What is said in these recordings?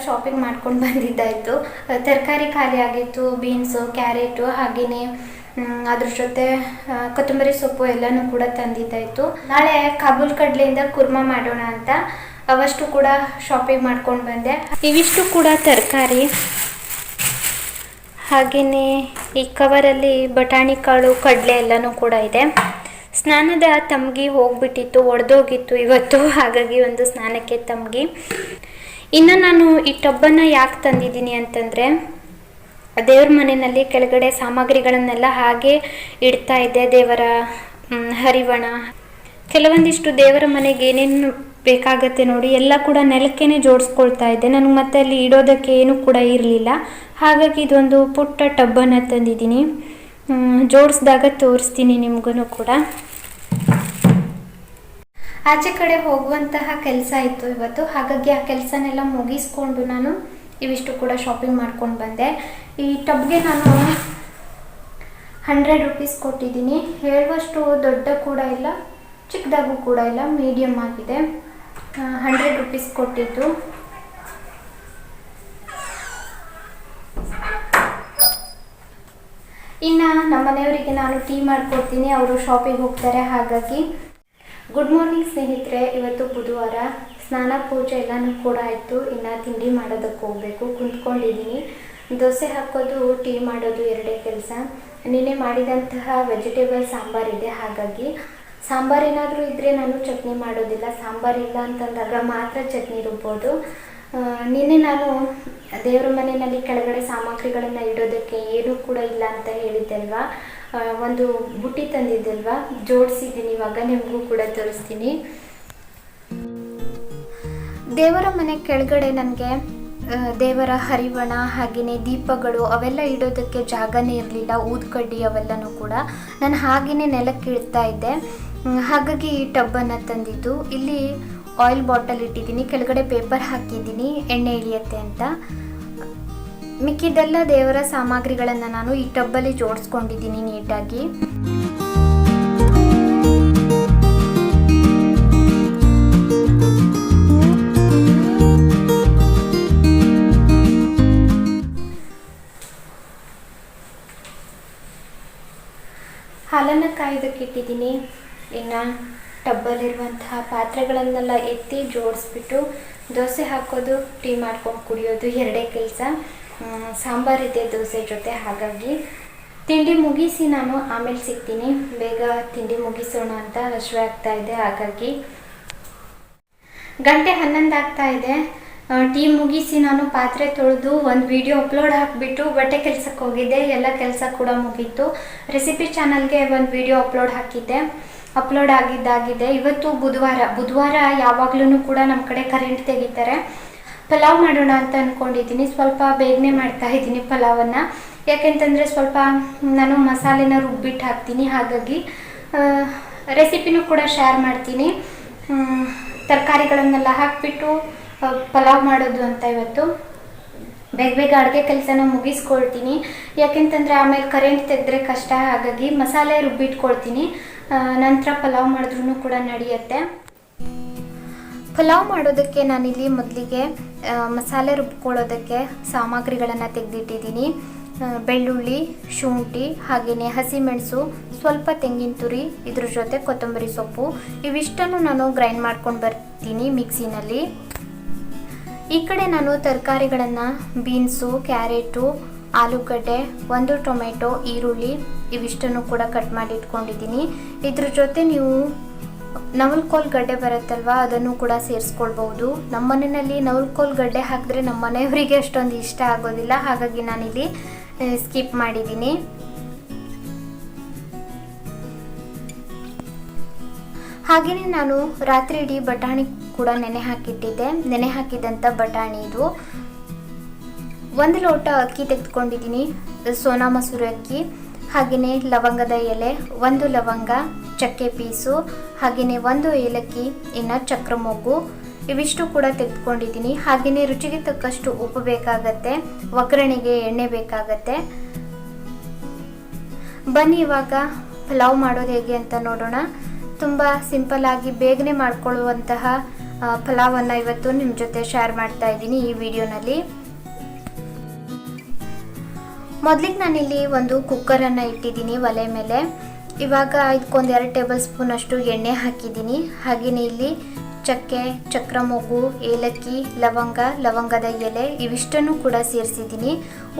Shopping ಮಾಡ್ಕೊಂಡು ಬಂದಿದ್ದಾಯಿತು. ತರಕಾರಿ ಖಾಲಿ ಆಗಿತ್ತು, ಬೀನ್ಸು, ಕ್ಯಾರೆಟು, ಹಾಗೆಯೇ ಅದ್ರ ಜೊತೆ ಕೊತ್ತಂಬರಿ ಸೊಪ್ಪು ಎಲ್ಲನೂ ಕೂಡ ತಂದಿದ್ದಾಯಿತು. ನಾಳೆ ಕಾಬೂಲ್ ಕಡಲೆಯಿಂದ ಕುರ್ಮಾ ಮಾಡೋಣ ಅಂತ ಅವಷ್ಟು ಕೂಡ ಶಾಪಿಂಗ್ ಮಾಡ್ಕೊಂಡು ಬಂದೆ. ಇವಿಷ್ಟು ಕೂಡ ತರಕಾರಿ. ಹಾಗೆಯೇ ಈ ಕವರಲ್ಲಿ ಬಟಾಣಿ ಕಾಳು, ಕಡಲೆ ಎಲ್ಲನೂ ಕೂಡ ಇದೆ. ಸ್ನಾನದ ತಮ್ಗಿ ಹೋಗ್ಬಿಟ್ಟಿತ್ತು, ಒಡೆದೋಗಿತ್ತು ಇವತ್ತು, ಹಾಗಾಗಿ ಒಂದು ಸ್ನಾನಕ್ಕೆ ತಮ್ಗಿ. ಇನ್ನು ನಾನು ಈ ಟಬ್ಬನ್ನು ಯಾಕೆ ತಂದಿದ್ದೀನಿ ಅಂತಂದರೆ, ದೇವ್ರ ಮನೆಯಲ್ಲಿ ಕೆಳಗಡೆ ಸಾಮಗ್ರಿಗಳನ್ನೆಲ್ಲ ಹಾಗೆ ಇಡ್ತಾ ಇದ್ದೆ. ದೇವರ ಹರಿವಣ, ಕೆಲವೊಂದಿಷ್ಟು ದೇವರ ಮನೆಗೆ ಏನೇನು ಬೇಕಾಗತ್ತೆ ನೋಡಿ ಎಲ್ಲ ಕೂಡ ನೆಲಕ್ಕೇ ಜೋಡಿಸ್ಕೊಳ್ತಾ ಇದ್ದೆ. ನನಗೆ ಮತ್ತೆ ಅಲ್ಲಿ ಇಡೋದಕ್ಕೆ ಏನೂ ಕೂಡ ಇರಲಿಲ್ಲ. ಹಾಗಾಗಿ ಇದೊಂದು ಪುಟ್ಟ ಟಬ್ಬನ್ನು ತಂದಿದ್ದೀನಿ. ಜೋಡಿಸಿದಾಗ ತೋರಿಸ್ತೀನಿ ನಿಮಗೂ ಕೂಡ. ಆಚೆ ಕಡೆ ಹೋಗುವಂತಹ ಕೆಲಸ ಇತ್ತು ಇವತ್ತು, ಹಾಗಾಗಿ ಆ ಕೆಲಸನೆಲ್ಲ ಮುಗಿಸ್ಕೊಂಡು ನಾನು ಇವಿಷ್ಟು ಕೂಡ ಶಾಪಿಂಗ್ ಮಾಡ್ಕೊಂಡು ಬಂದೆ. ಈ ಟಬ್ಗೆ ನಾನು 100 ರೂಪೀಸ್ ಕೊಟ್ಟಿದ್ದೀನಿ. ಹೇಳುವಷ್ಟು ದೊಡ್ಡ ಕೂಡ ಇಲ್ಲ, ಚಿಕ್ಕದಾಗೂ ಕೂಡ ಇಲ್ಲ, ಮೀಡಿಯಮ್ ಆಗಿದೆ. 100 ರೂಪೀಸ್ ಕೊಟ್ಟಿದ್ದು. ಇನ್ನು ನಮ್ಮ ಮನೆಯವರಿಗೆ ನಾನು ಟೀ ಮಾಡಿಕೊಡ್ತೀನಿ, ಅವರು ಶಾಪಿಂಗ್ ಹೋಗ್ತಾರೆ. ಹಾಗಾಗಿ ಗುಡ್ ಮಾರ್ನಿಂಗ್ ಸ್ನೇಹಿತರೆ. ಇವತ್ತು ಬುಧವಾರ, ಸ್ನಾನ ಪೂಜೆ ಎಲ್ಲನೂ ಕೂಡ ಆಯಿತು. ಇನ್ನು ತಿಂಡಿ ಮಾಡೋದಕ್ಕೆ ಹೋಗಬೇಕು. ಕುಂತ್ಕೊಂಡಿದ್ದೀನಿ. ದೋಸೆ ಹಾಕೋದು, ಟೀ ಮಾಡೋದು ಎರಡೇ ಕೆಲಸ. ನಿನ್ನೆ ಮಾಡಿದಂತಹ ವೆಜಿಟೇಬಲ್ ಸಾಂಬಾರಿದೆ, ಹಾಗಾಗಿ ಸಾಂಬಾರು ಏನಾದರೂ ಇದ್ದರೆ ನಾನು ಚಟ್ನಿ ಮಾಡೋದಿಲ್ಲ. ಸಾಂಬಾರಿಲ್ಲ ಅಂತಂದಾಗ ಮಾತ್ರ ಚಟ್ನಿ ರುಬ್ಬೋದು. ನಿನ್ನೆ ನಾನು ದೇವರ ಮನೆಯಲ್ಲಿ ಕೆಳಗಡೆ ಸಾಮಗ್ರಿಗಳನ್ನು ಇಡೋದಕ್ಕೆ ಏನೂ ಕೂಡ ಇಲ್ಲ ಅಂತ ಹೇಳಿದ್ದೆಲ್ವಾ, ಒಂದು ಬುಟ್ಟಿ ತಂದಿದ್ದೆಲ್ವಾ, ಜೋಡಿಸಿದ್ದೀನಿ. ಇವಾಗ ನಿಮಗೂ ಕೂಡ ತೋರಿಸ್ತೀನಿ. ದೇವರ ಮನೆ ಕೆಳಗಡೆ ನನಗೆ ದೇವರ ಹರಿವಣ, ಹಾಗೆಯೇ ದೀಪಗಳು ಅವೆಲ್ಲ ಇಡೋದಕ್ಕೆ ಜಾಗನೇ ಇರಲಿಲ್ಲ. ಊದ್ಕಡ್ಡಿ ಅವೆಲ್ಲನೂ ಕೂಡ ನಾನು ಹಾಗೆಯೇ ನೆಲಕ್ಕೆ ಇಡ್ತಾ ಇದ್ದೆ. ಹಾಗಾಗಿ ಈ ಟಬ್ಬನ್ನು ತಂದಿದ್ದು. ಇಲ್ಲಿ ಆಯಿಲ್ ಬಾಟಲ್ ಇಟ್ಟಿದ್ದೀನಿ, ಕೆಳಗಡೆ ಪೇಪರ್ ಹಾಕಿದ್ದೀನಿ ಎಣ್ಣೆ ಇಳಿಯತ್ತೆ ಅಂತ. ಮಿಕ್ಕಿದ್ದೆಲ್ಲ ದೇವರ ಸಾಮಗ್ರಿಗಳನ್ನು ನಾನು ಈ ಟಬ್ಬಲ್ಲಿ ಜೋಡಿಸ್ಕೊಂಡಿದ್ದೀನಿ ನೀಟಾಗಿ. ಹಾಲನ್ನು ಕಾಯೋದಕ್ಕೆ ಇಟ್ಟಿದ್ದೀನಿ. ಇನ್ನು ಟಬ್ಬಲ್ಲಿರುವಂತಹ ಪಾತ್ರೆಗಳನ್ನೆಲ್ಲ ಎತ್ತಿ ಜೋಡಿಸ್ಬಿಟ್ಟು ದೋಸೆ ಹಾಕೋದು, ಟೀ ಮಾಡ್ಕೊಂಡು ಕುಡಿಯೋದು ಎರಡೇ ಕೆಲಸ. ಸಾಂಬಾರಿದೆ ದೋಸೆ ಜೊತೆ, ಹಾಗಾಗಿ ತಿಂಡಿ ಮುಗಿಸಿ ನಾನು ಆಮೇಲೆ ಸಿಗ್ತೀನಿ. ಬೇಗ ತಿಂಡಿ ಮುಗಿಸೋಣ ಅಂತ ಹಸಿವೆ ಆಗ್ತಾ ಇದೆ. ಹಾಗಾಗಿ ಗಂಟೆ 11 ಆಗ್ತಾ ಇದೆ. ಟೀ ಮುಗಿಸಿ ನಾನು ಪಾತ್ರೆ ತೊಳೆದು ಒಂದು ವಿಡಿಯೋ ಅಪ್ಲೋಡ್ ಹಾಕಿಬಿಟ್ಟು ಬಟ್ಟೆ ಕೆಲಸಕ್ಕೆ ಹೋಗಿದ್ದೆ. ಎಲ್ಲ ಕೆಲಸ ಕೂಡ ಮುಗೀತು. ರೆಸಿಪಿ ಚಾನಲ್ಗೆ ಒಂದು ವಿಡಿಯೋ ಅಪ್ಲೋಡ್ ಹಾಕಿದ್ದೆ, ಅಪ್ಲೋಡ್ ಆಗಿದ್ದಾಗಿದೆ. ಇವತ್ತು ಬುಧವಾರ ಯಾವಾಗಲೂ ಕೂಡ ನಮ್ಮ ಕಡೆ ಕರೆಂಟ್ ತೆಗಿತಾರೆ. ಪಲಾವ್ ಮಾಡೋಣ ಅಂತ ಅಂದ್ಕೊಂಡಿದ್ದೀನಿ. ಸ್ವಲ್ಪ ಬೇಗನೆ ಮಾಡ್ತಾ ಇದ್ದೀನಿ ಪಲಾವನ್ನು. ಯಾಕೆಂತಂದರೆ ಸ್ವಲ್ಪ ನಾನು ಮಸಾಲೆನ ರುಬ್ಬಿಟ್ಟು ಹಾಕ್ತೀನಿ, ಹಾಗಾಗಿ ರೆಸಿಪಿನೂ ಕೂಡ ಶೇರ್ ಮಾಡ್ತೀನಿ. ತರಕಾರಿಗಳನ್ನೆಲ್ಲ ಹಾಕಿಬಿಟ್ಟು ಪಲಾವ್ ಮಾಡೋದು ಅಂತ ಇವತ್ತು. ಬೇಗ ಅಡುಗೆ ಕೆಲಸನ ಮುಗಿಸ್ಕೊಳ್ತೀನಿ. ಯಾಕೆಂತಂದರೆ ಆಮೇಲೆ ಕರೆಂಟ್ ತೆಗೆದ್ರೆ ಕಷ್ಟ, ಹಾಗಾಗಿ ಮಸಾಲೆ ರುಬ್ಬಿಟ್ಕೊಳ್ತೀನಿ. ನಂತರ ಪಲಾವ್ ಮಾಡಿದ್ರೂ ಕೂಡ ನಡೆಯುತ್ತೆ. ಪಲಾವ್ ಮಾಡೋದಕ್ಕೆ ನಾನಿಲ್ಲಿ ಮೊದಲಿಗೆ ಮಸಾಲೆ ರುಬ್ಕೊಳ್ಳೋದಕ್ಕೆ ಸಾಮಗ್ರಿಗಳನ್ನು ತೆಗೆದಿಟ್ಟಿದ್ದೀನಿ. ಬೆಳ್ಳುಳ್ಳಿ, ಶುಂಠಿ, ಹಾಗೆಯೇ ಹಸಿಮೆಣಸು, ಸ್ವಲ್ಪ ತೆಂಗಿನ ತುರಿ, ಇದ್ರ ಜೊತೆ ಕೊತ್ತಂಬರಿ ಸೊಪ್ಪು, ಇವಿಷ್ಟನ್ನು ನಾನು ಗ್ರೈಂಡ್ ಮಾಡ್ಕೊಂಡು ಬರ್ತೀನಿ ಮಿಕ್ಸಿನಲ್ಲಿ. ಈ ಕಡೆ ನಾನು ತರಕಾರಿಗಳನ್ನು ಬೀನ್ಸು, ಕ್ಯಾರೆಟು, ಆಲೂಗಡ್ಡೆ, 1 ಟೊಮೆಟೊ, ಈರುಳ್ಳಿ ಇವಿಷ್ಟನ್ನು ಕೂಡ ಕಟ್ ಮಾಡಿ ಇಟ್ಕೊಂಡಿದ್ದೀನಿ. ಇದ್ರ ಜೊತೆ ನೀವು ನವಲ್ಕೋಲ್ ಗಡ್ಡೆ ಬರುತ್ತಲ್ವ, ಅದನ್ನು ಕೂಡ ಸೇರಿಸ್ಕೊಳ್ಬಹುದು. ನಮ್ಮ ಮನೆಯಲ್ಲಿ ನವಲ್ಕೋಲ್ ಗಡ್ಡೆ ಹಾಕಿದ್ರೆ ನಮ್ಮ ಮನೆಯವರಿಗೆ ಅಷ್ಟೊಂದು ಇಷ್ಟ ಆಗೋದಿಲ್ಲ, ಹಾಗಾಗಿ ನಾನಿಲ್ಲಿ ಸ್ಕಿಪ್ ಮಾಡಿದ್ದೀನಿ. ಹಾಗೆಯೇ ನಾನು ರಾತ್ರಿ ಇಡೀ ಬಟಾಣಿ ಕೂಡ ನೆನೆ ಹಾಕಿಟ್ಟಿದ್ದೆ. ನೆನೆ ಹಾಕಿದಂಥ ಬಟಾಣಿ ಇದು. 1 ಲೋಟ ಅಕ್ಕಿ ತೆಗೆದುಕೊಂಡಿದ್ದೀನಿ, ಸೋನಾ ಮಸೂರಿ ಅಕ್ಕಿ. ಹಾಗೆಯೇ ಲವಂಗದ ಎಲೆ, 1 ಲವಂಗ, ಚಕ್ಕೆ ಪೀಸು, ಹಾಗೆಯೇ 1 ಏಲಕ್ಕಿ, ಇನ್ನು ಚಕ್ರ ಮೊಗ್ಗು, ಇವಿಷ್ಟು ಕೂಡ ತೆಗೆದುಕೊಂಡಿದ್ದೀನಿ. ಹಾಗೆಯೇ ರುಚಿಗೆ ತಕ್ಕಷ್ಟು ಉಪ್ಪು ಬೇಕಾಗತ್ತೆ, ಒಗ್ಗರಣೆಗೆ ಎಣ್ಣೆ ಬೇಕಾಗತ್ತೆ. ಬನ್ನಿ ಇವಾಗ ಪಲಾವ್ ಮಾಡೋದು ಹೇಗೆ ಅಂತ ನೋಡೋಣ. ತುಂಬ ಸಿಂಪಲ್ಲಾಗಿ ಬೇಗನೆ ಮಾಡ್ಕೊಳ್ಳುವಂತಹ ಪಲಾವನ್ನು ಇವತ್ತು ನಿಮ್ಮ ಜೊತೆ ಶೇರ್ ಮಾಡ್ತಾ ಇದ್ದೀನಿ ಈ ವಿಡಿಯೋನಲ್ಲಿ. ಮೊದಲಿಗೆ ನಾನಿಲ್ಲಿ ಒಂದು ಕುಕ್ಕರನ್ನು ಇಟ್ಟಿದ್ದೀನಿ ಒಲೆ ಮೇಲೆ. ಇವಾಗ ಇದಕ್ಕೊಂದು 2 ಟೇಬಲ್ ಸ್ಪೂನ್ ಅಷ್ಟು ಎಣ್ಣೆ ಹಾಕಿದ್ದೀನಿ. ಹಾಗೆಯೇ ಇಲ್ಲಿ ಚಕ್ಕೆ, ಚಕ್ರ ಮೊಗ್ಗು, ಏಲಕ್ಕಿ, ಲವಂಗದ ಎಲೆ ಇವಿಷ್ಟನ್ನು ಕೂಡ ಸೇರಿಸಿದ್ದೀನಿ.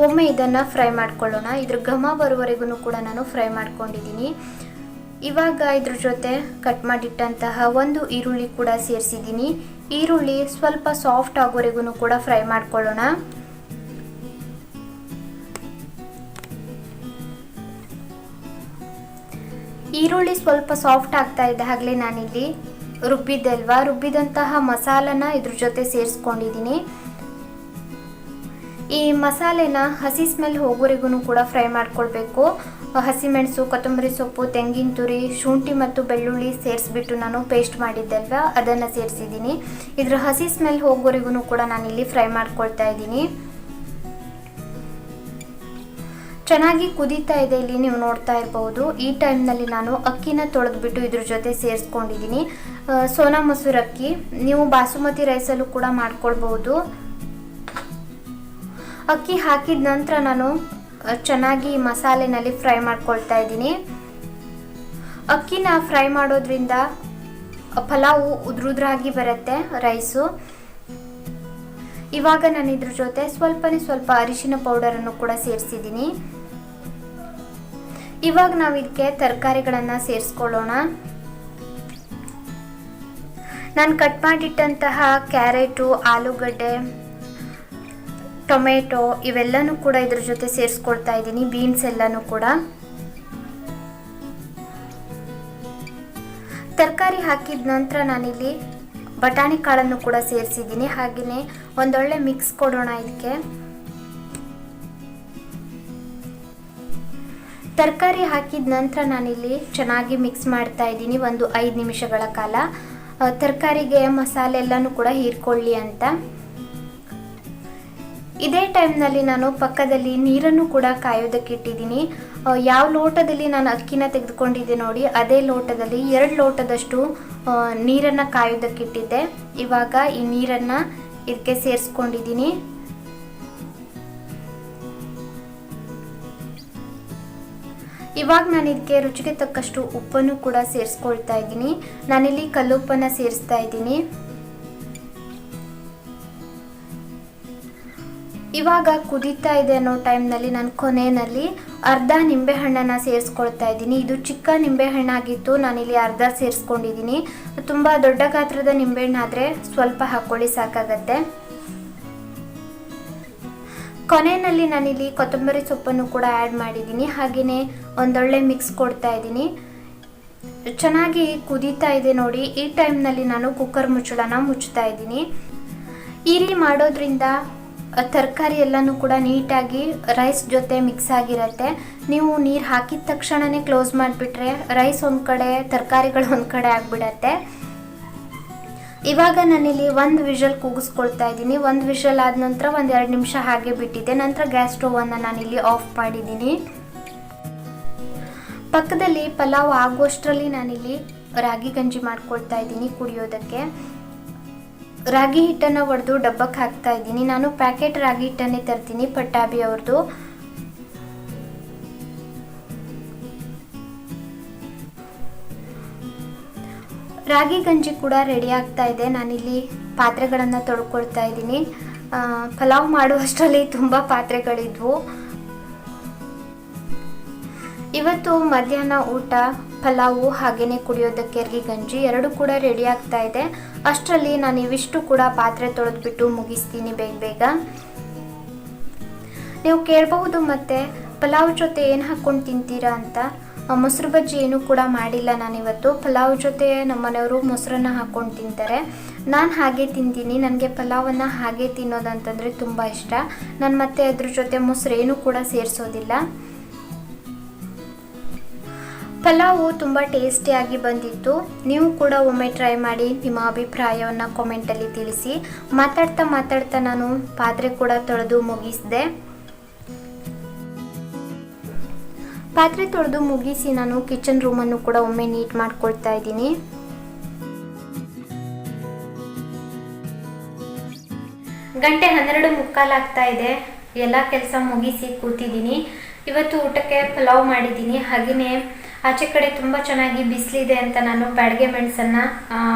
ಒಮ್ಮೆ ಇದನ್ನು ಫ್ರೈ ಮಾಡ್ಕೊಳ್ಳೋಣ. ಇದ್ರ ಘಮ ಬರುವವರೆಗೂ ಕೂಡ ನಾನು ಫ್ರೈ ಮಾಡ್ಕೊಂಡಿದ್ದೀನಿ. ಇವಾಗ ಇದ್ರ ಜೊತೆ ಕಟ್ ಮಾಡಿಟ್ಟಂತಹ ಒಂದು ಈರುಳ್ಳಿ ಕೂಡ ಸೇರಿಸಿದ್ದೀನಿ. ಈರುಳ್ಳಿ ಸ್ವಲ್ಪ ಸಾಫ್ಟ್ ಆಗೋವರೆಗೂ ಕೂಡ ಫ್ರೈ ಮಾಡ್ಕೊಳ್ಳೋಣ. ಈರುಳ್ಳಿ ಸ್ವಲ್ಪ ಸಾಫ್ಟ್ ಆಗ್ತಾ ಇದೆ ಆಗಲೇ ನಾನಿಲ್ಲಿ ರುಬ್ಬಿದಂತಹ ಮಸಾಲನ ಇದ್ರ ಜೊತೆ ಸೇರಿಸ್ಕೊಂಡಿದ್ದೀನಿ. ಈ ಮಸಾಲೆನ ಹಸಿ ಸ್ಮೆಲ್ ಹೋಗೋವರೆಗೂ ಕೂಡ ಫ್ರೈ ಮಾಡ್ಕೊಳ್ಬೇಕು. ಹಸಿಮೆಣಸು, ಕೊತ್ತಂಬರಿ ಸೊಪ್ಪು, ತೆಂಗಿನ ತುರಿ, ಶುಂಠಿ ಮತ್ತು ಬೆಳ್ಳುಳ್ಳಿ ಸೇರಿಸ್ಬಿಟ್ಟು ನಾನು ಪೇಸ್ಟ್ ಮಾಡಿದ್ದಲ್ವ ಅದನ್ನು ಸೇರಿಸಿದ್ದೀನಿ. ಇದ್ರ ಹಸಿ ಸ್ಮೆಲ್ ಹೋಗೋವರೆಗೂ ಕೂಡ ನಾನಿಲ್ಲಿ ಫ್ರೈ ಮಾಡ್ಕೊಳ್ತಾ ಇದ್ದೀನಿ. ಚೆನ್ನಾಗಿ ಕುದೀತಾ ಇದೆ, ಇಲ್ಲಿ ನೀವು ನೋಡ್ತಾ ಇರಬಹುದು. ಈ ಟೈಮ್ನಲ್ಲಿ ನಾನು ಅಕ್ಕಿನ ತೊಳೆದ್ಬಿಟ್ಟು ಇದ್ರ ಜೊತೆ ಸೇರಿಸ್ಕೊಂಡಿದ್ದೀನಿ. ಸೋನಾ ಮಸೂರ್ ಅಕ್ಕಿ, ನೀವು ಬಾಸುಮತಿ ರೈಸಲ್ಲೂ ಕೂಡ ಮಾಡ್ಕೊಳ್ಬಹುದು. ಅಕ್ಕಿ ಹಾಕಿದ ನಂತರ ನಾನು ಚೆನ್ನಾಗಿ ಮಸಾಲೆನಲ್ಲಿ ಫ್ರೈ ಮಾಡ್ಕೊಳ್ತಾ ಇದ್ದೀನಿ. ಅಕ್ಕಿನ ಫ್ರೈ ಮಾಡೋದ್ರಿಂದ ಪಲಾವು ಉದ್ರುದ್ರಾಗಿ ಬರುತ್ತೆ ರೈಸು. ಇವಾಗ ನಾನು ಇದ್ರ ಜೊತೆ ಸ್ವಲ್ಪ ಅರಿಶಿನ ಪೌಡರನ್ನು ಕೂಡ ಸೇರಿಸಿದ್ದೀನಿ. ಇವಾಗ ನಾವು ಇದಕ್ಕೆ ತರಕಾರಿಗಳನ್ನು ಸೇರಿಸ್ಕೊಳ್ಳೋಣ. ನಾನು ಕಟ್ ಮಾಡಿಟ್ಟಂತಹ ಕ್ಯಾರೆಟು, ಆಲೂಗಡ್ಡೆ, ಟೊಮೆಟೊ ಇವೆಲ್ಲನೂ ಕೂಡ ಇದ್ರ ಜೊತೆ ಸೇರಿಸ್ಕೊಳ್ತಾ ಇದ್ದೀನಿ. ಬೀನ್ಸ್ ಎಲ್ಲನೂ ಕೂಡ. ತರಕಾರಿ ಹಾಕಿದ ನಂತರ ನಾನಿಲ್ಲಿ ಬಟಾಣಿ ಕಾಳನ್ನು ಕೂಡ ಸೇರಿಸಿದ್ದೀನಿ. ಹಾಗೆಯೇ ಒಂದೊಳ್ಳೆ ಮಿಕ್ಸ್ ಕೊಡೋಣ ಇದಕ್ಕೆ. ತರಕಾರಿ ಹಾಕಿದ ನಂತರ ನಾನಿಲ್ಲಿ ಚೆನ್ನಾಗಿ ಮಿಕ್ಸ್ ಮಾಡ್ತಾ ಇದ್ದೀನಿ ಒಂದು 5 ನಿಮಿಷಗಳ ಕಾಲ. ತರಕಾರಿಗೆ ಮಸಾಲೆ ಎಲ್ಲನೂ ಕೂಡ ಹೀರ್ಕೊಳ್ಳಿ ಅಂತ. ಇದೇ ಟೈಮ್ನಲ್ಲಿ ನಾನು ಪಕ್ಕದಲ್ಲಿ ನೀರನ್ನು ಕೂಡ ಕಾಯೋದಕ್ಕೆ ಇಟ್ಟಿದ್ದೀನಿ. ಯಾವ ಲೋಟದಲ್ಲಿ ನಾನು ಅಕ್ಕಿನ ತೆಗೆದುಕೊಂಡಿದ್ದೆ ನೋಡಿ, ಅದೇ ಲೋಟದಲ್ಲಿ 2 ಲೋಟದಷ್ಟು ನೀರನ್ನು ಕಾಯೋದಕ್ಕೆ ಇಟ್ಟಿದ್ದೆ. ಇವಾಗ ಈ ನೀರನ್ನು ಇದಕ್ಕೆ ಸೇರಿಸ್ಕೊಂಡಿದ್ದೀನಿ. ಇವಾಗ ನಾನು ಇದಕ್ಕೆ ರುಚಿಗೆ ತಕ್ಕಷ್ಟು ಉಪ್ಪನ್ನು ಕೂಡ ಸೇರಿಸ್ಕೊಳ್ತಾ ಇದ್ದೀನಿ. ನಾನಿಲ್ಲಿ ಕಲ್ಲುಪ್ಪನ್ನು ಸೇರಿಸ್ತಾ ಇದ್ದೀನಿ. ಇವಾಗ ಕುದೀತಾ ಇದೆ ಅನ್ನೋ ಟೈಮ್ನಲ್ಲಿ ನಾನು ಕೊನೆಯಲ್ಲಿ ಅರ್ಧ ನಿಂಬೆಹಣ್ಣನ್ನು ಸೇರಿಸ್ಕೊಳ್ತಾ ಇದ್ದೀನಿ. ಇದು ಚಿಕ್ಕ ನಿಂಬೆಹಣ್ಣಾಗಿತ್ತು, ನಾನಿಲ್ಲಿ ಅರ್ಧ ಸೇರಿಸ್ಕೊಂಡಿದ್ದೀನಿ. ತುಂಬ ದೊಡ್ಡ ಗಾತ್ರದ ನಿಂಬೆಹಣ್ಣಾದರೆ ಸ್ವಲ್ಪ ಹಾಕ್ಕೊಳ್ಳಿ, ಸಾಕಾಗತ್ತೆ. ಕೊನೆಯಲ್ಲಿ ನಾನಿಲ್ಲಿ ಕೊತ್ತಂಬರಿ ಸೊಪ್ಪನ್ನು ಕೂಡ ಆ್ಯಡ್ ಮಾಡಿದ್ದೀನಿ. ಹಾಗೆಯೇ ಒಂದೊಳ್ಳೆ ಮಿಕ್ಸ್ ಕೊಡ್ತಾ ಇದ್ದೀನಿ. ಚೆನ್ನಾಗಿ ಕುದೀತಾ ಇದೆ ನೋಡಿ. ಈ ಟೈಮ್ನಲ್ಲಿ ನಾನು ಕುಕ್ಕರ್ ಮುಚ್ಚಳನ ಮುಚ್ತಾ ಇದ್ದೀನಿ. ಈ ರೀತಿ ಮಾಡೋದ್ರಿಂದ ತರಕಾರಿ ಎಲ್ಲನೂ ಕೂಡ ನೀಟಾಗಿ ರೈಸ್ ಜೊತೆ ಮಿಕ್ಸ್ ಆಗಿರುತ್ತೆ. ನೀವು ನೀರು ಹಾಕಿದ ತಕ್ಷಣವೇ ಕ್ಲೋಸ್ ಮಾಡಿಬಿಟ್ರೆ ರೈಸ್ ಒಂದು ಕಡೆ, ತರಕಾರಿಗಳು ಒಂದು ಕಡೆ ಆಗಿಬಿಡತ್ತೆ. ಇವಾಗ ನಾನಿಲ್ಲಿ 1 ವಿಷಲ್ ಕೂಗಿಸ್ಕೊಳ್ತಾ ಇದ್ದೀನಿ. 1 ವಿಷಲ್ ಆದ ನಂತರ 1-2 ನಿಮಿಷ ಹಾಗೆ ಬಿಟ್ಟಿದ್ದೆ. ನಂತರ ಗ್ಯಾಸ್ ಸ್ಟೋವನ್ನು ನಾನಿಲ್ಲಿ ಆಫ್ ಮಾಡಿದ್ದೀನಿ. ಪಕ್ಕದಲ್ಲಿ ಪಲಾವ್ ಆಗುವಷ್ಟರಲ್ಲಿ ನಾನಿಲ್ಲಿ ರಾಗಿ ಗಂಜಿ ಮಾಡ್ಕೊಳ್ತಾ ಇದ್ದೀನಿ ಕುಡಿಯೋದಕ್ಕೆ. ರಾಗಿ ಹಿಟ್ಟನ್ನು ಒಡೆದು ಡಬ್ಬಕ್ಕೆ ಹಾಕ್ತಾ ಇದ್ದೀನಿ. ನಾನು ಪ್ಯಾಕೆಟ್ ರಾಗಿ ಹಿಟ್ಟನ್ನೇ ತರ್ತೀನಿ, ಪಟ್ಟಾಭಿ ಅವ್ರದ್ದು. ರಾಗಿ ಗಂಜಿ ಕೂಡ ರೆಡಿ ಆಗ್ತಾ ಇದೆ. ನಾನಿಲ್ಲಿ ಪಾತ್ರೆಗಳನ್ನು ತೊಳ್ಕೊಳ್ತಾ ಇದ್ದೀನಿ. ಪಲಾವ್ ಮಾಡುವಷ್ಟರಲ್ಲಿ ತುಂಬ ಪಾತ್ರೆಗಳಿದ್ವು. ಇವತ್ತು ಮಧ್ಯಾಹ್ನ ಊಟ ಪಲಾವು ಹಾಗೆಯೇ ಕುಡಿಯೋದಕ್ಕೆ ರಾಗಿ ಗಂಜಿ 2 ಕೂಡ ರೆಡಿ ಆಗ್ತಾ ಇದೆ. ಅಷ್ಟರಲ್ಲಿ ನಾನು ಇವಿಷ್ಟು ಕೂಡ ಪಾತ್ರೆ ತೊಳೆದ್ಬಿಟ್ಟು ಮುಗಿಸ್ತೀನಿ ಬೇಗ. ನೀವು ಕೇಳಬಹುದು ಮತ್ತೆ ಪಲಾವ್ ಜೊತೆ ಏನು ಹಾಕ್ಕೊಂಡು ತಿಂತೀರಾ ಅಂತ. ಮೊಸರು ಬಜ್ಜಿ ಏನೂ ಕೂಡ ಮಾಡಿಲ್ಲ ನಾನಿವತ್ತು. ಪಲಾವ್ ಜೊತೆ ನಮ್ಮ ಮನೆಯವರು ಮೊಸರನ್ನು ಹಾಕ್ಕೊಂಡು ತಿಂತಾರೆ. ನಾನು ಹಾಗೆ ತಿಂತೀನಿ. ನನಗೆ ಪಲಾವನ್ನು ಹಾಗೆ ತಿನ್ನೋದಂತಂದರೆ ತುಂಬ ಇಷ್ಟ. ನಾನು ಮತ್ತೆ ಅದ್ರ ಜೊತೆ ಮೊಸರೇನು ಕೂಡ ಸೇರಿಸೋದಿಲ್ಲ. ಪಲಾವು ತುಂಬ ಟೇಸ್ಟಿಯಾಗಿ ಬಂದಿತ್ತು. ನೀವು ಕೂಡ ಒಮ್ಮೆ ಟ್ರೈ ಮಾಡಿ ನಿಮ್ಮ ಅಭಿಪ್ರಾಯವನ್ನು ಕಾಮೆಂಟಲ್ಲಿ ತಿಳಿಸಿ. ಮಾತಾಡ್ತಾ ನಾನು ಪಾತ್ರೆ ಕೂಡ ತೊಳೆದು ಮುಗಿಸಿದೆ. ಪಾತ್ರೆ ತೊಳೆದು ಮುಗಿಸಿ ನಾನು ಕಿಚನ್ ರೂಮನ್ನು ಕೂಡ ಒಮ್ಮೆ ನೀಟ್ ಮಾಡ್ಕೊಳ್ತಾ ಇದ್ದೀನಿ. ಗಂಟೆ 12:15 ಆಗ್ತಾ ಇದೆ. ಎಲ್ಲ ಕೆಲಸ ಮುಗಿಸಿ ಕೂತಿದ್ದೀನಿ. ಇವತ್ತು ಊಟಕ್ಕೆ ಪಲಾವ್ ಮಾಡಿದ್ದೀನಿ. ಹಾಗೆಯೇ ಆಚೆ ಕಡೆ ತುಂಬ ಚೆನ್ನಾಗಿ ಬಿಸಿಲಿದೆ ಅಂತ ನಾನು ಬ್ಯಾಡಗೆ ಮೆಣಸನ್ನು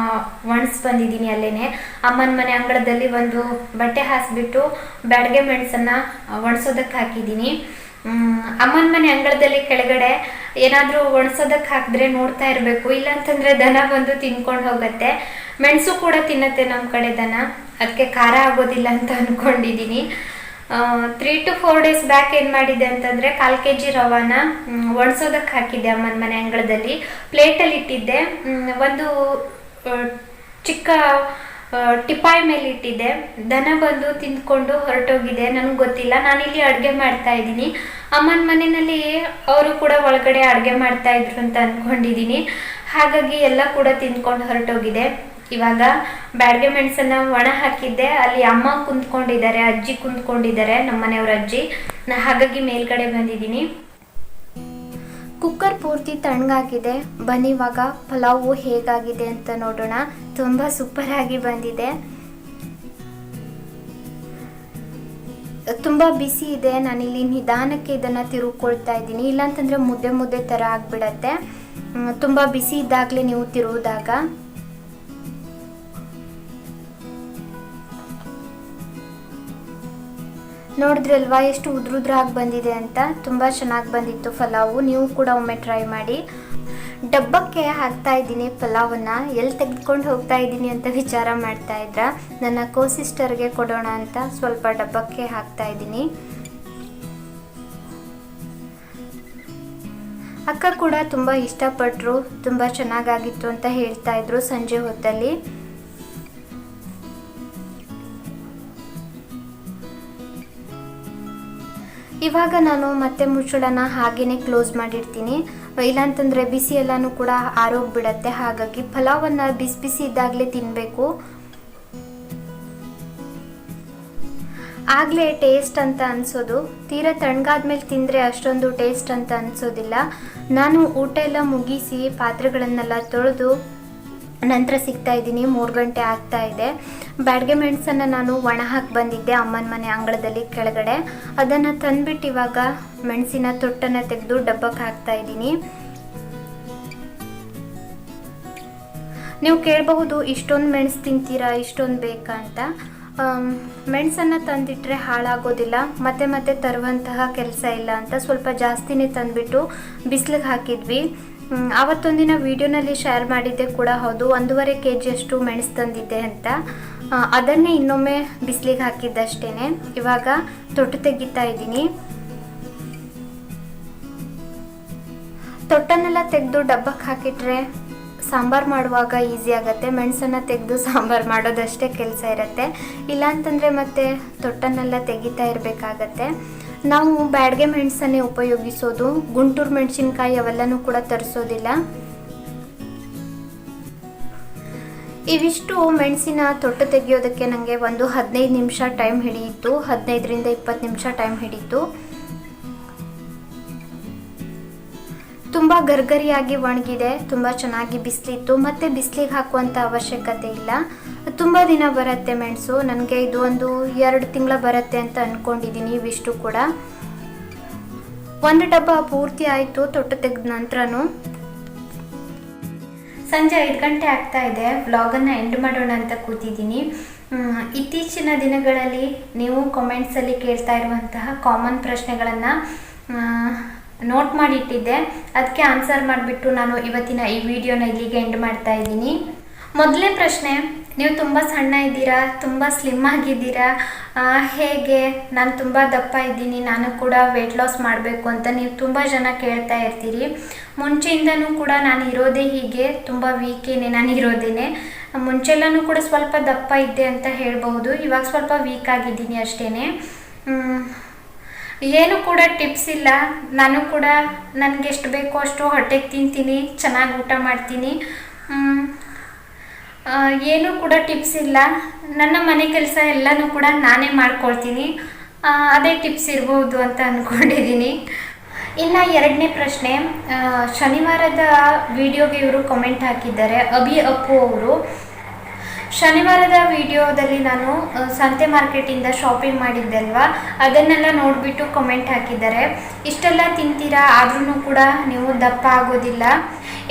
ಒಣಸಿ ಬಂದಿದ್ದೀನಿ. ಅಲ್ಲೇ ಅಮ್ಮನ ಮನೆ ಅಂಗಳದಲ್ಲಿ ಒಂದು ಬಟ್ಟೆ ಹಾಸಿಬಿಟ್ಟು ಬ್ಯಾಡಗೆ ಮೆಣಸನ್ನು ಒಣಸೋದಕ್ಕೆ ಹಾಕಿದ್ದೀನಿ. ಅಮ್ಮನ ಮನೆ ಅಂಗಳದಲ್ಲಿ ಕೆಳಗಡೆ ಏನಾದರೂ ಒಣಸೋದಕ್ಕೆ ಹಾಕಿದ್ರೆ ನೋಡ್ತಾ ಇರಬೇಕು, ಇಲ್ಲಾಂತಂದರೆ ದನ ಬಂದು ತಿನ್ಕೊಂಡು ಹೋಗುತ್ತೆ. ಮೆಣಸು ಕೂಡ ತಿನ್ನತ್ತೆ ನಮ್ಮ ಕಡೆ ದನ, ಅದಕ್ಕೆ ಖಾರ ಆಗೋದಿಲ್ಲ ಅಂತ ಅಂದ್ಕೊಂಡಿದ್ದೀನಿ. 3 to 4 days ಬ್ಯಾಕ್ ಏನು ಮಾಡಿದೆ ಅಂತಂದರೆ 1/4 kg ರವಾನ ಒಣಸೋದಕ್ಕೆ ಹಾಕಿದ್ದೆ ಅಮ್ಮನ ಮನೆ ಅಂಗಳದಲ್ಲಿ. ಪ್ಲೇಟಲ್ಲಿ ಇಟ್ಟಿದ್ದೆ, ಒಂದು ಚಿಕ್ಕ ಟಿಪಾಯಿ ಮೇಲೆ ಇಟ್ಟಿದ್ದೆ. ದನ ಬಂದು ತಿಂದ್ಕೊಂಡು ಹೊರಟೋಗಿದೆ, ನನಗೆ ಗೊತ್ತಿಲ್ಲ. ನಾನಿಲ್ಲಿ ಅಡುಗೆ ಮಾಡ್ತಾ ಇದ್ದೀನಿ. ಅಮ್ಮನ ಮನೆಯಲ್ಲಿ ಅವರು ಕೂಡ ಒಳಗಡೆ ಅಡುಗೆ ಮಾಡ್ತಾ ಇದ್ರು ಅಂತ ಅಂದ್ಕೊಂಡಿದ್ದೀನಿ. ಹಾಗಾಗಿ ಎಲ್ಲ ಕೂಡ ತಿಂದ್ಕೊಂಡು ಹೊರಟೋಗಿದೆ. ಇವಾಗ ಬ್ಯಾಡಗೆ ಮೆಣಸನ್ನು ಒಣ ಹಾಕಿದ್ದೆ. ಅಲ್ಲಿ ಅಮ್ಮ ಕುಂತ್ಕೊಂಡಿದ್ದಾರೆ, ಅಜ್ಜಿ ಕುಂತ್ಕೊಂಡಿದ್ದಾರೆ, ನಮ್ಮ ಮನೆಯವ್ರ ಅಜ್ಜಿ. ಹಾಗಾಗಿ ಮೇಲ್ಗಡೆ ಬಂದಿದ್ದೀನಿ. ಕುಕ್ಕರ್ ಪೂರ್ತಿ ತಣ್ಣಗಾಗಿದೆ. ಬನ್ನಿ ಇವಾಗ ಪಲಾವು ಹೇಗಾಗಿದೆ ಅಂತ ನೋಡೋಣ. ತುಂಬ ಸೂಪರ್ ಆಗಿ ಬಂದಿದೆ. ತುಂಬ ಬಿಸಿ ಇದೆ. ನಾನಿಲ್ಲಿ ನಿಧಾನಕ್ಕೆ ಇದನ್ನು ತಿರುಗಿಕೊಳ್ತಾ ಇದ್ದೀನಿ, ಇಲ್ಲಾಂತಂದರೆ ಮುದ್ದೆ ಥರ ಆಗಿಬಿಡತ್ತೆ. ತುಂಬ ಬಿಸಿ ಇದ್ದಾಗಲೇ ನೀವು ತಿರುವುದಾಗ. ನೋಡಿದ್ರಲ್ವಾ ಎಷ್ಟು ಉದ್ರುದ್ರಾಗಿ ಬಂದಿದೆ ಅಂತ. ತುಂಬ ಚೆನ್ನಾಗಿ ಬಂದಿತ್ತು ಪಲಾವು. ನೀವು ಕೂಡ ಒಮ್ಮೆ ಟ್ರೈ ಮಾಡಿ. ಡಬ್ಬಕ್ಕೆ ಹಾಕ್ತಾ ಇದ್ದೀನಿ ಪಲಾವನ್ನು. ಎಲ್ಲಿ ತೆಗೆದುಕೊಂಡು ಹೋಗ್ತಾ ಇದ್ದೀನಿ ಅಂತ ವಿಚಾರ ಮಾಡ್ತಾ ಇದ್ರ. ನನ್ನ ಸಿಸ್ಟರ್ಗೆ ಕೊಡೋಣ ಅಂತ ಸ್ವಲ್ಪ ಡಬ್ಬಕ್ಕೆ ಹಾಕ್ತಾ ಇದ್ದೀನಿ. ಅಕ್ಕ ಕೂಡ ತುಂಬ ಇಷ್ಟಪಟ್ಟರು, ತುಂಬ ಚೆನ್ನಾಗಾಗಿತ್ತು ಅಂತ ಹೇಳ್ತಾ ಇದ್ರು ಸಂಜೆ ಹೊತ್ತಲ್ಲಿ. ಇವಾಗ ನಾನು ಮತ್ತೆ ಮುಚ್ಚಳನ ಹಾಗೇನೆ ಕ್ಲೋಸ್ ಮಾಡಿರ್ತೀನಿ, ಇಲ್ಲಾಂತಂದರೆ ಬಿಸಿ ಎಲ್ಲನೂ ಕೂಡ ಆರೋಗ್ಬಿಡತ್ತೆ. ಹಾಗಾಗಿ ಪಲಾವನ್ನು ಬಿಸಿ ಇದ್ದಾಗಲೇ ತಿನ್ನಬೇಕು, ಆಗಲೇ ಟೇಸ್ಟ್ ಅಂತ ಅನಿಸೋದು. ತೀರಾ ತಣ್ಣಗಾದ್ಮೇಲೆ ತಿಂದರೆ ಅಷ್ಟೊಂದು ಟೇಸ್ಟ್ ಅಂತ ಅನಿಸೋದಿಲ್ಲ. ನಾನು ಊಟ ಎಲ್ಲ ಮುಗಿಸಿ ಪಾತ್ರೆಗಳನ್ನೆಲ್ಲ ತೊಳೆದು ನಂತರ ಸಿಗ್ತಾ ಇದ್ದೀನಿ. 3 ಗಂಟೆ ಆಗ್ತಾ ಇದೆ. ಬ್ಯಾಡಗೆ ಮೆಣಸನ್ನು ನಾನು ಒಣ ಹಾಕಿ ಬಂದಿದ್ದೆ ಅಮ್ಮನ ಮನೆ ಅಂಗಳದಲ್ಲಿ ಕೆಳಗಡೆ. ಅದನ್ನು ತಂದ್ಬಿಟ್ಟು ಇವಾಗ ಮೆಣಸಿನ ತೊಟ್ಟನ್ನು ತೆಗೆದು ಡಬ್ಬಕ್ಕೆ ಹಾಕ್ತಾ ಇದ್ದೀನಿ. ನೀವು ಕೇಳಬಹುದು, ಇಷ್ಟೊಂದು ಮೆಣಸು ತಿಂತೀರಾ, ಇಷ್ಟೊಂದು ಬೇಕಾ ಅಂತ. ಮೆಣಸನ್ನು ತಂದಿಟ್ಟರೆ ಹಾಳಾಗೋದಿಲ್ಲ, ಮತ್ತೆ ತರುವಂತಹ ಕೆಲಸ ಇಲ್ಲ ಅಂತ ಸ್ವಲ್ಪ ಜಾಸ್ತಿನೇ ತಂದುಬಿಟ್ಟು ಬಿಸಿಲಿಗೆ ಹಾಕಿದ್ವಿ. ಆವತ್ತೊಂದಿನ ವಿಡಿಯೋನಲ್ಲಿ ಶೇರ್ ಮಾಡಿದ್ದೆ ಕೂಡ ಹೌದು. 1.5 kg ಅಷ್ಟು ಮೆಣಸು ತಂದಿದ್ದೆ ಅಂತ. ಅದನ್ನೇ ಇನ್ನೊಮ್ಮೆ ಬಿಸಿಲಿಗೆ ಹಾಕಿದ್ದಷ್ಟೇ. ಇವಾಗ ತೊಟ್ಟು ತೆಗಿತಾ ಇದ್ದೀನಿ. ತೊಟ್ಟನ್ನೆಲ್ಲ ತೆಗೆದು ಡಬ್ಬಕ್ಕೆ ಹಾಕಿಟ್ರೆ ಸಾಂಬಾರು ಮಾಡುವಾಗ ಈಸಿ ಆಗುತ್ತೆ. ಮೆಣಸನ್ನು ತೆಗೆದು ಸಾಂಬಾರು ಮಾಡೋದಷ್ಟೇ ಕೆಲಸ ಇರುತ್ತೆ. ಇಲ್ಲಾಂತಂದರೆ ಮತ್ತೆ ತೊಟ್ಟನ್ನೆಲ್ಲ ತೆಗಿತಾ ಇರಬೇಕಾಗತ್ತೆ. ನಾವು ಬ್ಯಾಡಗೆ ಮೆಣಸನ್ನೇ ಉಪಯೋಗಿಸೋದು, ಗುಂಟೂರು ಮೆಣಸಿನ್ಕಾಯಿ ಅವೆಲ್ಲನೂ ಕೂಡ ತರಿಸೋದಿಲ್ಲ. ಇವಿಷ್ಟು ಮೆಣಸಿನ ತೊಟ್ಟು ತೆಗೆಯೋದಕ್ಕೆ ನನಗೆ ಒಂದು 15 ನಿಮಿಷ ಟೈಮ್ ಹಿಡಿಯಿತು. 15ರಿಂದ 20 ನಿಮಿಷ ಟೈಮ್ ಹಿಡಿಯಿತು. ತುಂಬ ಗರ್ಗರಿಯಾಗಿ ಒಣಗಿದೆ, ತುಂಬ ಚೆನ್ನಾಗಿ ಬಿಸಿಲಿತ್ತು. ಮತ್ತು ಬಿಸಿಲಿಗೆ ಹಾಕುವಂಥ ಅವಶ್ಯಕತೆ ಇಲ್ಲ. ತುಂಬ ದಿನ ಬರುತ್ತೆ ಮೆಣಸು. ನನಗೆ ಇದು ಒಂದು 2 ತಿಂಗಳ ಬರುತ್ತೆ ಅಂತ ಅಂದ್ಕೊಂಡಿದ್ದೀನಿ. ಇವಿಷ್ಟು ಕೂಡ ಒಂದು ಡಬ್ಬ ಪೂರ್ತಿ ಆಯಿತು ತೊಟ್ಟು ತೆಗೆದ ನಂತರನೂ. ಸಂಜೆ 5 ಗಂಟೆ ಆಗ್ತಾ ಇದೆ. ವ್ಲಾಗನ್ನು ಎಂಡ್ ಮಾಡೋಣ ಅಂತ ಕೂತಿದ್ದೀನಿ. ಇತ್ತೀಚಿನ ದಿನಗಳಲ್ಲಿ ನೀವು ಕಾಮೆಂಟ್ಸಲ್ಲಿ ಕೇಳ್ತಾ ಇರುವಂತಹ ಕಾಮನ್ ಪ್ರಶ್ನೆಗಳನ್ನು ನೋಟ್ ಮಾಡಿಟ್ಟಿದ್ದೆ. ಅದಕ್ಕೆ ಆನ್ಸರ್ ಮಾಡಿಬಿಟ್ಟು ನಾನು ಇವತ್ತಿನ ಈ ವಿಡಿಯೋನ ಇಲ್ಲಿಗೆ ಎಂಡ್ ಮಾಡ್ತಾ ಇದ್ದೀನಿ. ಮೊದಲನೇ ಪ್ರಶ್ನೆ, ನೀವು ತುಂಬ ಸಣ್ಣ ಇದ್ದೀರಾ, ತುಂಬ ಸ್ಲಿಮ್ ಆಗಿದ್ದೀರಾ, ಹೇಗೆ? ನಾನು ತುಂಬ ದಪ್ಪ ಇದ್ದೀನಿ, ನಾನು ಕೂಡ ವೆಯ್ಟ್ ಲಾಸ್ ಮಾಡಬೇಕು ಅಂತ ನೀವು ತುಂಬ ಜನ ಕೇಳ್ತಾ ಇರ್ತೀರಿ. ಮುಂಚೆಯಿಂದನೂ ಕೂಡ ನಾನು ಇರೋದೇ ಹೀಗೆ, ತುಂಬ ವೀಕೇನೆ ನಾನು ಇರೋದೇನೆ. ಮುಂಚೆಲ್ಲನೂ ಕೂಡ ಸ್ವಲ್ಪ ದಪ್ಪ ಇದ್ದೆ ಅಂತ ಹೇಳ್ಬಹುದು. ಇವಾಗ ಸ್ವಲ್ಪ ವೀಕ್ ಆಗಿದ್ದೀನಿ ಅಷ್ಟೇ. ಏನು ಕೂಡ ಟಿಪ್ಸ್ ಇಲ್ಲ. ನಾನು ಕೂಡ ನನಗೆ ಎಷ್ಟು ಬೇಕೋ ಅಷ್ಟು ಹೊಟ್ಟೆಗೆ ತಿಂತೀನಿ, ಚೆನ್ನಾಗಿ ಊಟ ಮಾಡ್ತೀನಿ. ಏನೂ ಕೂಡ ಟಿಪ್ಸ್ ಇಲ್ಲ. ನನ್ನ ಮನೆ ಕೆಲಸ ಎಲ್ಲನೂ ಕೂಡ ನಾನೇ ಮಾಡ್ಕೊಳ್ತೀನಿ. ಅದೇ ಟಿಪ್ಸ್ ಇರ್ಬೋದು ಅಂತ ಅಂದ್ಕೊಂಡಿದ್ದೀನಿ. ಇನ್ನು 2ನೇ ಪ್ರಶ್ನೆ, ಶನಿವಾರದ ವಿಡಿಯೋಗೆ ಇವರು ಕಮೆಂಟ್ ಹಾಕಿದ್ದಾರೆ, ಅಪ್ಪು ಅವರು. ಶನಿವಾರದ ವಿಡಿಯೋದಲ್ಲಿ ನಾನು ಸಂತೆ ಮಾರ್ಕೆಟಿಂದ ಶಾಪಿಂಗ್ ಮಾಡಿದ್ದೆ ಅಲ್ವಾ, ಅದನ್ನೆಲ್ಲ ನೋಡಿಬಿಟ್ಟು ಕಮೆಂಟ್ ಹಾಕಿದ್ದಾರೆ. ಇಷ್ಟೆಲ್ಲ ತಿಂತೀರಾ ಆದ್ರೂ ಕೂಡ ನೀವು ದಪ್ಪ ಆಗೋದಿಲ್ಲ,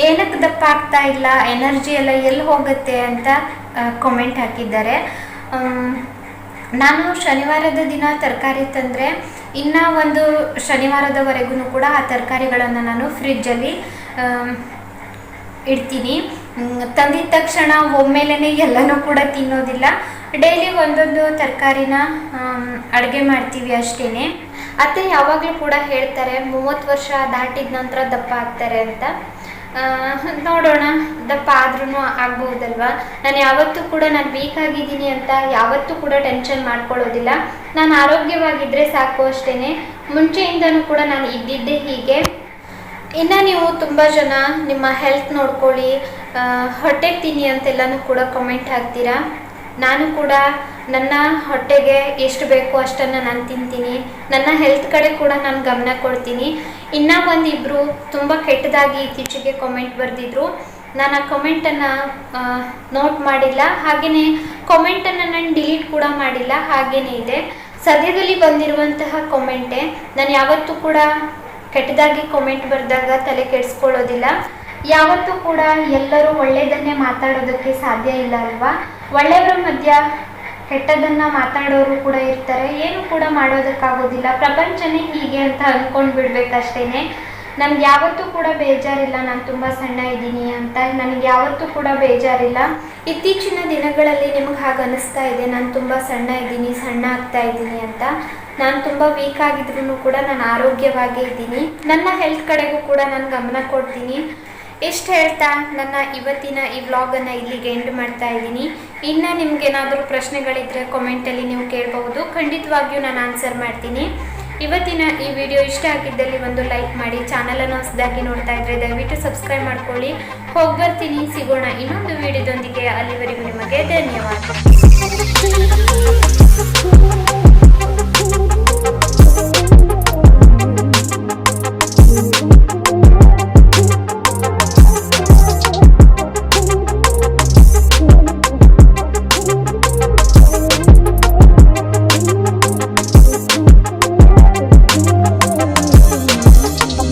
ಏನಕ್ಕೆ ದಪ್ಪ ಆಗ್ತಾ ಇಲ್ಲ, ಎನರ್ಜಿ ಎಲ್ಲ ಎಲ್ಲಿ ಹೋಗುತ್ತೆ ಅಂತ ಕಮೆಂಟ್ ಹಾಕಿದ್ದಾರೆ. ನಾನು ಶನಿವಾರದ ದಿನ ತರಕಾರಿ ತಂದರೆ ಇನ್ನೂ ಒಂದು ಶನಿವಾರದವರೆಗೂ ಕೂಡ ಆ ತರಕಾರಿಗಳನ್ನು ನಾನು ಫ್ರಿಜ್ಜಲ್ಲಿ ಇಡ್ತೀನಿ. ತಂದಿದ ತಕ್ಷಣ ಒಮ್ಮೆಲೇ ಎಲ್ಲನೂ ಕೂಡ ತಿನ್ನೋದಿಲ್ಲ. ಡೈಲಿ ಒಂದೊಂದು ತರಕಾರಿನ ಅಡುಗೆ ಮಾಡ್ತೀವಿ ಅಷ್ಟೇ. ಅತ್ತೆ ಯಾವಾಗಲೂ ಕೂಡ ಹೇಳ್ತಾರೆ 30 ವರ್ಷ ದಾಟಿದ ನಂತರ ದಪ್ಪ ಆಗ್ತಾರೆ ಅಂತ. ನೋಡೋಣ, ದಪ್ಪ ಆದ್ರೂ ಆಗ್ಬಹುದಲ್ವಾ. ನಾನು ಯಾವತ್ತೂ ಕೂಡ ನಾನು ವೀಕ್ ಆಗಿದ್ದೀನಿ ಅಂತ ಯಾವತ್ತೂ ಕೂಡ ಟೆನ್ಷನ್ ಮಾಡ್ಕೊಳ್ಳೋದಿಲ್ಲ. ನಾನು ಆರೋಗ್ಯವಾಗಿದ್ದರೆ ಸಾಕು ಅಷ್ಟೇ. ಮುಂಚೆಯಿಂದನೂ ಕೂಡ ನಾನು ಇದ್ದಿದ್ದೆ ಹೀಗೆ. ಇನ್ನು ನೀವು ತುಂಬ ಜನ ನಿಮ್ಮ ಹೆಲ್ತ್ ನೋಡ್ಕೊಳ್ಳಿ, ಹೊಟ್ಟೆಗೆ ತಿನ್ನಿ ಅಂತೆಲ್ಲನೂ ಕೂಡ ಕಮೆಂಟ್ ಹಾಕ್ತೀರಾ. ನಾನು ಕೂಡ ನನ್ನ ಹೊಟ್ಟೆಗೆ ಎಷ್ಟು ಬೇಕೋ ಅಷ್ಟನ್ನು ನಾನು ತಿಂತೀನಿ, ನನ್ನ ಹೆಲ್ತ್ ಕಡೆ ಕೂಡ ನಾನು ಗಮನ ಕೊಡ್ತೀನಿ. ಇನ್ನೂ ಒಂದಿಬ್ಬರು ತುಂಬ ಕೆಟ್ಟದಾಗಿ ಇತ್ತೀಚೆಗೆ ಕಮೆಂಟ್ ಬರೆದಿದ್ರು. ನಾನು ಆ ಕಮೆಂಟನ್ನು ನೋಟ್ ಮಾಡಿಲ್ಲ, ಹಾಗೆಯೇ ಕಮೆಂಟನ್ನು ನಾನು ಡಿಲೀಟ್ ಕೂಡ ಮಾಡಿಲ್ಲ, ಹಾಗೇ ಇದೆ. ಸದ್ಯದಲ್ಲಿ ಬಂದಿರುವಂತಹ ಕಮೆಂಟೇ. ನಾನು ಯಾವತ್ತೂ ಕೂಡ ಕೆಟ್ಟದಾಗಿ ಕಮೆಂಟ್ ಬರೆದಾಗ ತಲೆ ಕೆಡಿಸ್ಕೊಳ್ಳೋದಿಲ್ಲ. ಯಾವತ್ತೂ ಕೂಡ ಎಲ್ಲರೂ ಒಳ್ಳೆಯದನ್ನೇ ಮಾತಾಡೋದಕ್ಕೆ ಸಾಧ್ಯ ಇಲ್ಲ ಅಲ್ವಾ. ಒಳ್ಳೆಯವರ ಮಧ್ಯ ಕೆಟ್ಟದನ್ನು ಮಾತಾಡೋರು ಕೂಡ ಇರ್ತಾರೆ, ಏನು ಕೂಡ ಮಾಡೋದಕ್ಕಾಗೋದಿಲ್ಲ. ಪ್ರಪಂಚನೇ ಹೀಗೆ ಅಂತ ಅಂದ್ಕೊಂಡು ಬಿಡ್ಬೇಕಷ್ಟೇ. ನನಗೆ ಯಾವತ್ತೂ ಕೂಡ ಬೇಜಾರಿಲ್ಲ ನಾನು ತುಂಬ ಸಣ್ಣ ಇದ್ದೀನಿ ಅಂತ, ನನಗೆ ಯಾವತ್ತೂ ಕೂಡ ಬೇಜಾರಿಲ್ಲ. ಇತ್ತೀಚಿನ ದಿನಗಳಲ್ಲಿ ನಿಮಗೆ ಹಾಗೆ ಅನ್ನಿಸ್ತಾ ಇದೆ ನಾನು ತುಂಬ ಸಣ್ಣ ಇದ್ದೀನಿ, ಸಣ್ಣ ಆಗ್ತಾ ಇದ್ದೀನಿ ಅಂತ. ನಾನು ತುಂಬ ವೀಕ್ ಆಗಿದ್ರೂ ಕೂಡ ನಾನು ಆರೋಗ್ಯವಾಗೇ ಇದ್ದೀನಿ. ನನ್ನ ಹೆಲ್ತ್ ಕಡೆಗೂ ಕೂಡ ನಾನು ಗಮನ ಕೊಡ್ತೀನಿ. ಇಷ್ಟು ಹೇಳ್ತಾ ನನ್ನ ಇವತ್ತಿನ ಈ ವ್ಲಾಗನ್ನು ಇಲ್ಲಿಗೆ ಎಂಡ್ ಮಾಡ್ತಾ ಇದ್ದೀನಿ. ಇನ್ನು ನಿಮಗೇನಾದರೂ ಪ್ರಶ್ನೆಗಳಿದ್ದರೆ ಕಾಮೆಂಟಲ್ಲಿ ನೀವು ಕೇಳಬಹುದು, ಖಂಡಿತವಾಗಿಯೂ ನಾನು ಆನ್ಸರ್ ಮಾಡ್ತೀನಿ. ಇವತ್ತಿನ ಈ ವಿಡಿಯೋ ಇಷ್ಟ ಆಗಿದ್ದಲ್ಲಿ ಒಂದು ಲೈಕ್ ಮಾಡಿ, ಚಾನಲನ್ನು ಹೊಸದಾಗಿ ನೋಡ್ತಾ ಇದ್ದರೆ ದಯವಿಟ್ಟು ಸಬ್ಸ್ಕ್ರೈಬ್ ಮಾಡ್ಕೊಳ್ಳಿ. ಹೋಗಿ ಬರ್ತೀನಿ, ಸಿಗೋಣ ಇನ್ನೊಂದು ವಿಡಿಯೋದೊಂದಿಗೆ. ಅಲ್ಲಿವರೆಗೂ ನಿಮಗೆ ಧನ್ಯವಾದ.